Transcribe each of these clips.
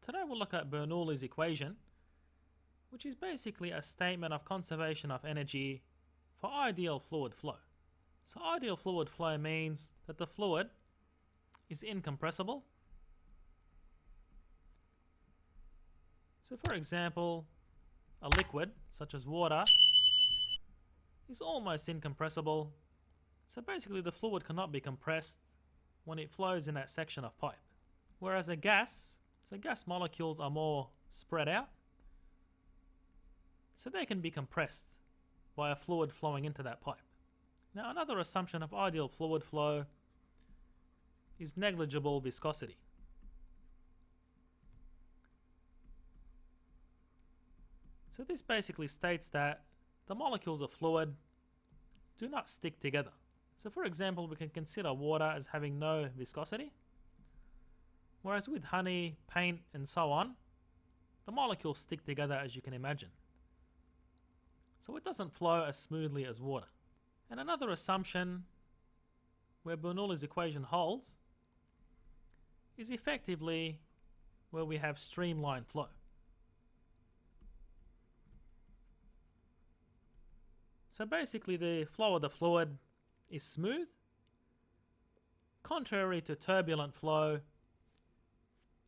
Today we'll look at Bernoulli's equation, which is basically a statement of conservation of energy for ideal fluid flow. So ideal fluid flow means that the fluid is incompressible. So for example, a liquid such as water is almost incompressible. So basically the fluid cannot be compressed when it flows in that section of pipe. Whereas a gas, so gas molecules are more spread out, so they can be compressed by a fluid flowing into that pipe. Now another assumption of ideal fluid flow is negligible viscosity. So this basically states that the molecules of fluid do not stick together. So for example, we can consider water as having no viscosity, whereas with honey, paint and so on, the molecules stick together, as you can imagine. So it doesn't flow as smoothly as water. And another assumption where Bernoulli's equation holds is effectively where we have streamlined flow. So basically the flow of the fluid is smooth, contrary to turbulent flow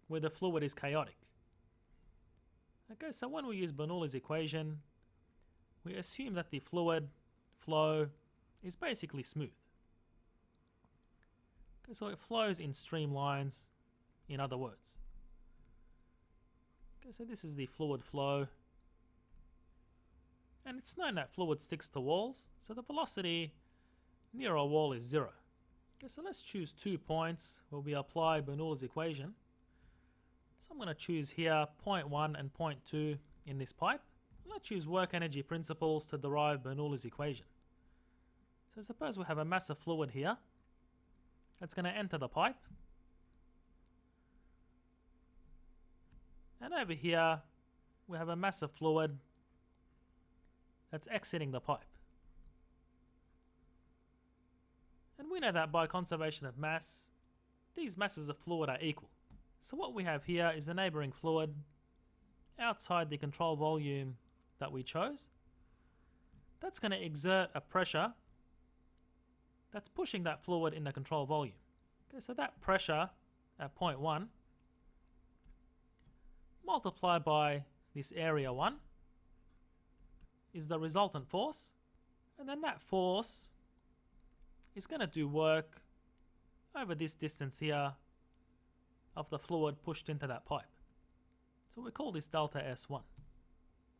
where the fluid is chaotic. Okay, so when we use Bernoulli's equation, we assume that the fluid flow is basically smooth. Okay, so it flows in streamlines, in other words. Okay, so this is the fluid flow. And it's known that fluid sticks to walls, so the velocity near a wall is 0. Okay, so let's choose 2 points where we apply Bernoulli's equation. So I'm going to choose here point 1 and point 2 in this pipe. Let's choose work energy principles to derive Bernoulli's equation. So suppose we have a mass of fluid here that's going to enter the pipe. And over here we have a mass of fluid that's exiting the pipe. And we know that by conservation of mass, these masses of fluid are equal. So what we have here is the neighbouring fluid outside the control volume that we chose. That's going to exert a pressure that's pushing that fluid in the control volume. Okay, so that pressure at point 1 multiplied by this area 1 is the resultant force, and then that force is going to do work over this distance here of the fluid pushed into that pipe. So we call this delta S1.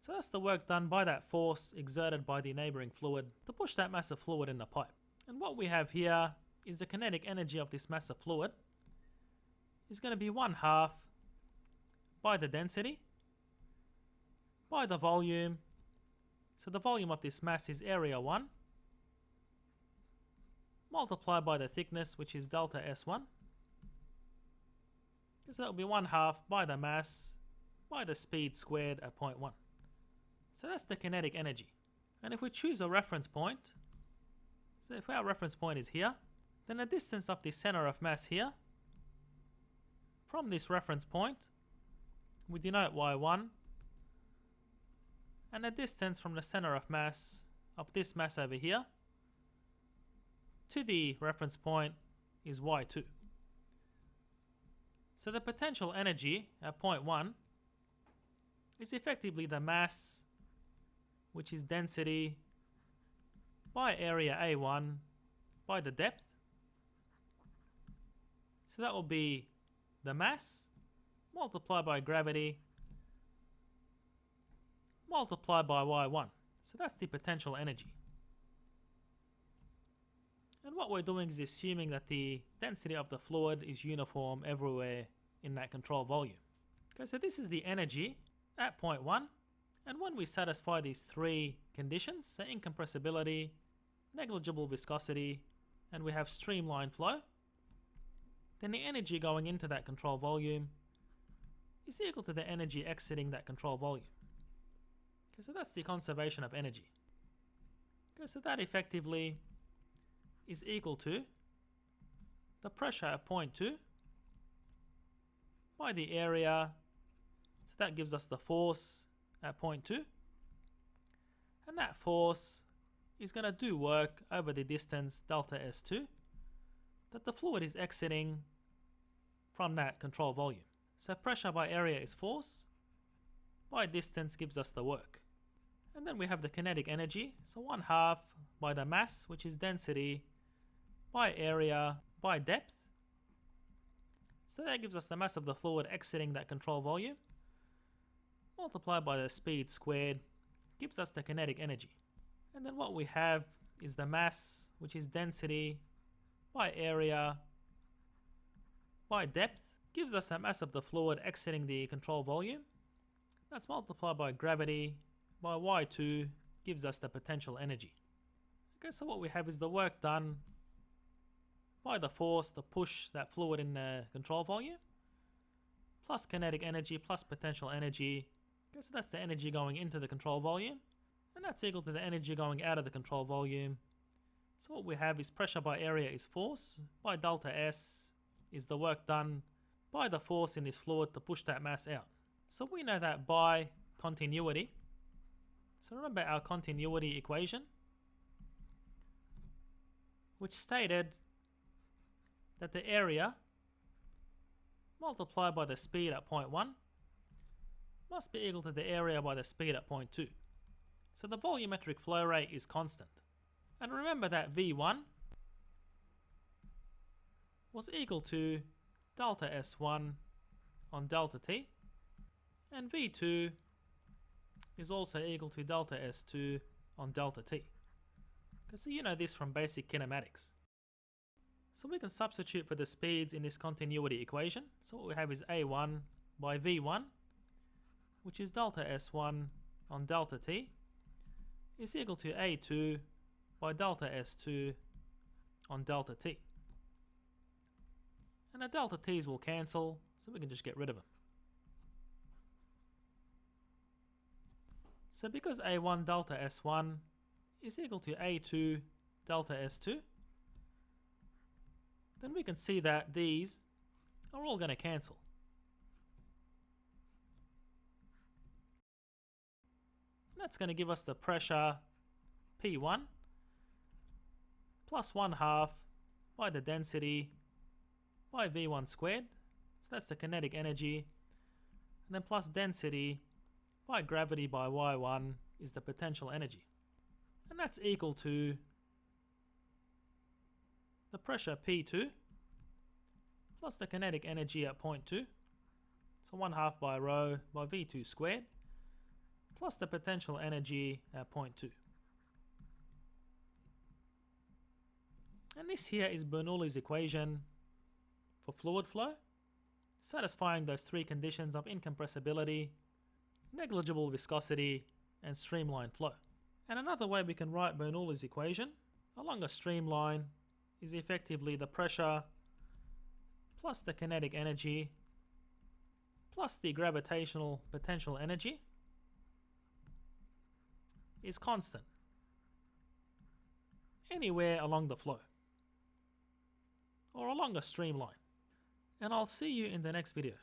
So that's the work done by that force exerted by the neighbouring fluid to push that mass of fluid in the pipe. And what we have here is the kinetic energy of this mass of fluid is going to be 1/2 by the density by the volume. So the volume of this mass is area 1 multiplied by the thickness, which is delta S1. So that will be 1/2 by the mass by the speed squared at point 1. So that's the kinetic energy. And if we choose a reference point, so if our reference point is here, then the distance of the center of mass here from this reference point, we denote y1, and the distance from the center of mass of this mass over here to the reference point is y2. So the potential energy at point 1 is effectively the mass, which is density by area A1 by the depth. So that will be the mass multiplied by gravity multiplied by y1. So that's the potential energy. And what we're doing is assuming that the density of the fluid is uniform everywhere in that control volume. Okay, so this is the energy at point 1. And when we satisfy these 3 conditions, so incompressibility, negligible viscosity, and we have streamlined flow, then the energy going into that control volume is equal to the energy exiting that control volume. Okay, so that's the conservation of energy. Okay, so that effectively is equal to the pressure at point 2 by the area So that gives us the force at point 2. And that force is going to do work over the distance delta S2 that the fluid is exiting from that control volume. So pressure by area is force, by distance gives us the work. And then we have the kinetic energy, so 1/2 by the mass, which is density, by area, by depth. So that gives us the mass of the fluid exiting that control volume, multiplied by the speed squared, gives us the kinetic energy. And then what we have is the mass, which is density, by area, by depth, gives us a mass of the fluid exiting the control volume. That's multiplied by gravity, by Y2, gives us the potential energy. Okay, so what we have is the work done by the force to push that fluid in the control volume, plus kinetic energy, plus potential energy. Okay, so that's the energy going into the control volume, and that's equal to the energy going out of the control volume. So what we have is pressure by area is force, by delta S is the work done by the force in this fluid to push that mass out. So we know that by continuity. So remember our continuity equation, which stated that the area multiplied by the speed at point 1 must be equal to the area by the speed at point 2. So the volumetric flow rate is constant. And remember that V1 was equal to delta S1 on delta T, and V2 is also equal to delta S2 on delta T. Okay, so you know this from basic kinematics. So we can substitute for the speeds in this continuity equation. So what we have is A1 by V1, which is delta S1 on delta T, is equal to A2 by delta S2 on delta T. And the delta T's will cancel, so we can just get rid of them. So because A1 delta S1 is equal to A2 delta S2, then we can see that these are all going to cancel. And that's going to give us the pressure P1 plus 1/2 by the density by V1 squared. So that's the kinetic energy. And then plus density by gravity by Y1 is the potential energy. And that's equal to the pressure P2 plus the kinetic energy at point 2. So 1/2 by rho by V2 squared plus the potential energy at point 2. And this here is Bernoulli's equation for fluid flow, satisfying those three conditions of incompressibility, negligible viscosity, and streamlined flow. And another way we can write Bernoulli's equation along a streamline is effectively the pressure plus the kinetic energy plus the gravitational potential energy is constant anywhere along the flow or along a streamline. And I'll see you in the next video.